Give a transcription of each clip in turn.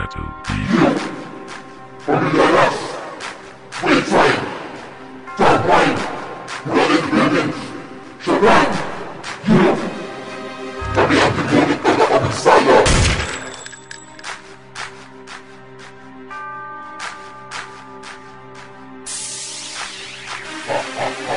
Metal Beat. Pamilalas, Way Tribe, Dark Wine, World Independence, Shaban, Europe. Kami ang tinulit na nakabisaya.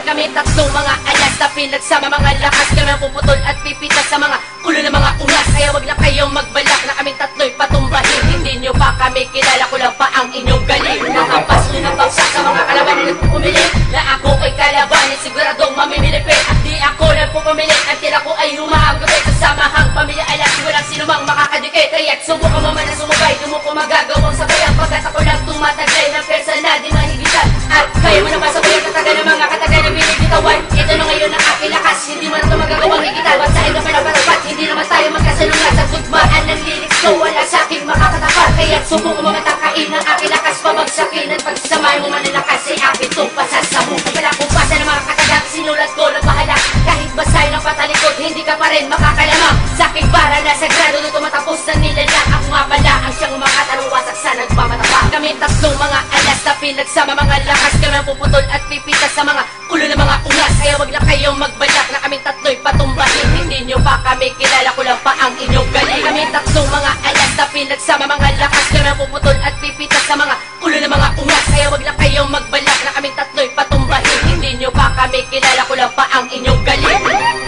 Kami tatlong mga alas na pinagsama, mga lakas kami puputol at pipitas sa mga ulo ng mga ungas. Kaya wag na kayong magbalak na kaming tatlo'y patumbahin. Hindi nyo pa kami kilala, ko lang pa ang inyong galing. Nakapas nyo na baksa sa mga kalaban na nagpupumilit na ako ay kalabanin, siguradong mamimilipit. At di ako nagpupumilit, ang tira ko ay humahagupit sa samahang pamilya alas. Walang sino mang makakadikit, kaya't subukan mo man na sumubay. Di mo ko magagawang sabayan, pagkat ako lang tumataglay ng persa na di mahigitan. At kaya mo naman sabayan katagal ng mga katagal na binibitawan. Ito na ngayon ang aking lakas, hindi mo na ito magagawang higitan. Basahin ka pa na parapat, hindi naman tayo magkasalungat. Sa tugmaan ng lyrics ko, wala sa aking makakatapat. Kaya't subukan mo matakain ang aking lakas, pabagsakin. At pagsamahin mo man ang lakas ay aking itong pasasabukan. Wala kong basa ng mga katagang sinulat ko ng bahala. Kahit basahin ang patalikod, hindi ka pa rin makakalamang sa aking para na sagrado na tumatapos na nilalang. Ako nga pala ang siyang makatarong wasak sa nagmamatapa. Kami tatlong mga alas na pinagsama, mga lakas kami ang puputol at pipitas sa mga ulo ng mga ungas. Kaya wag na kayong magbalak na kaming tatlo'y patumbahin. Hindi nyo pa kami kilala, ko lang pa ang inyong galing. Kami tatlong mga alas na pinagsama, mga lakas kami ang puputol at pipitas sa mga ulo ng mga ungas. Kaya wag na kayong magbalak na kaming tatlo'y patumbahin. Hindi nyo pa kami kilala, ko lang pa ang inyong galing.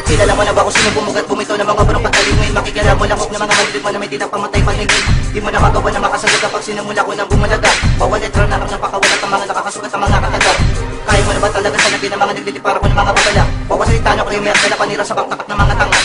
Kilala mo na ba kung sino bumugat bumitaw ng mga barong patalinguin? Makikilala mo lang huwag na mga halibig mo na may tinang pamatay paningin. Di mo na magawa na makasagot kapag sinimula ko nang bumalaga. Bawal letra na lang napakawalat ang mga nakakasugat ang mga kataga. Kaya mo na ba talaga sa labi ng mga naglilip para ko ng mga babala? Bawa salita na ko yung merda na panira sa baktakat ng mga tanga.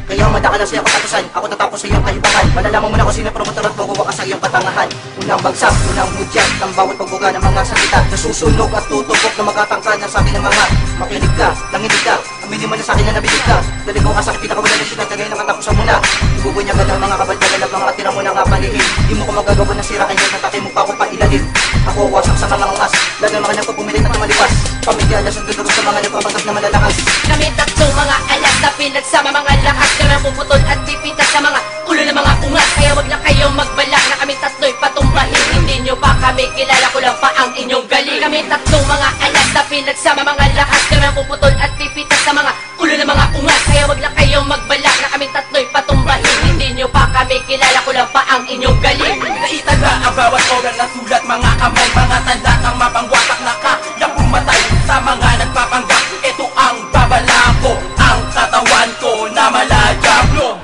Kaya humanda ka na siya katusan, ako tatapos sa iyong kahibangan. Malalaman mo na kung sino promotor at kukuha ka sa iyong katangahan. Unang bagsak, unang hudyat ng bawat pagbuga ng mga salita. Nasusunog at tutupok na magkatangka na sa akin ng mga makinig ka, nanginig ka, aminin mo na sa akin na nabilig ka. Daligaw ka sa akin, pinakawala na siya tagay na katapusan mo na. Ibubunya ka ng mga kabaldagalap ng mga tira mo na nga palihim. Di mo ko magagawa ng sira kanya, tatake mo pa ako pa ilalim. Ako wasak sa mga ungas, lalo mga nagpapumilit at tumalipas. Pamilya na sundudurog sa mga nagpapagat na malalakas. Kami tatlong mga alas na pinagsama, mga lakas kami ang puputol at pipitas sa mga ulo ng mga ungas. Kaya wag na kayong magbalak na kaming tatlo'y patumbahin. Hindi nyo pa kami kilala, ko lang pa ang inyong galing. Kami tatlong mga alas na pinagsama, mga lakas kami ang puputol at pipitas sa mga ulo ng mga ungas. Kaya wag na kayong magbalak na kaming tatlo'y patumbahin. Hindi nyo pa kami kilala, ko lang pa ang inyong galing. Naitaga ang bawat oras na sulat, mga kamay, mga tanda ang mapangwatak na kaya pumatay sa mga nagpapanggap. Ito ang babala ko, ang katawan ko na malajablo.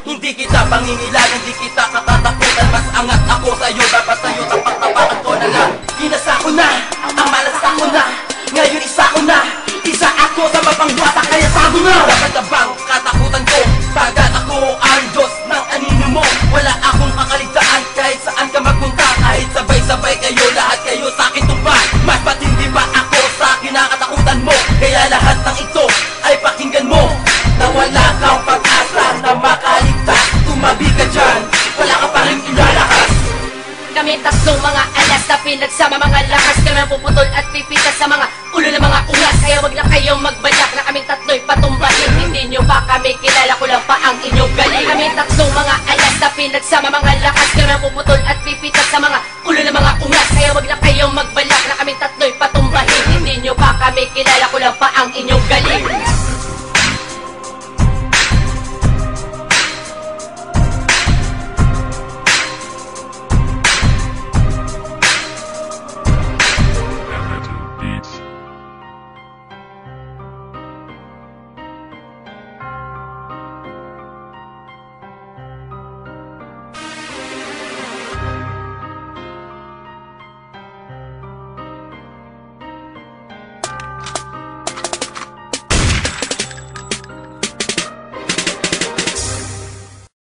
Hindi kita pangingilan, hindi kita katatakutan. Mas angat ako sa'yo, dapat sa'yo tapak-tapakan ko na lang. Ginasa ko na, ang malas ako na. Ngayon isa ko na, isa ako sa mapangwatak, kaya sago na. Dapat na bang katakutan ko, sagat ako ang Diyos ng anino mo. Wala akong kakaligtaan kahit saan ka magpunta. Kahit sabay-sabay kayo, lahat kayo sa akin tumba. Mas matindi pa ako sa kinakatakutan mo. Kaya lahat ng ito ay pakinggan mo. Na wala kang pag-asa na makaligtas. Tumabi ka dyan, wala ka pa rin ilalakas. Kami tatlong mga alas na pinagsama, mga lakas kami ang puputol at pipitas sa mga ulo ng mga ungas. Kaya wag na kayong magbalak na kaming tatlo'y patumbahin. Hindi nyo pa kami kilala, ko lang pa ang inyong galing. Kami tatlong mga alas na pinagsama, mga lakas kami ang puputol at pipitas sa mga ulo ng mga ungas. Kaya wag na kayong magbalak na kaming tatlo'y patumbahin. Hindi nyo pa kami kilala, ko lang pa ang inyong galing.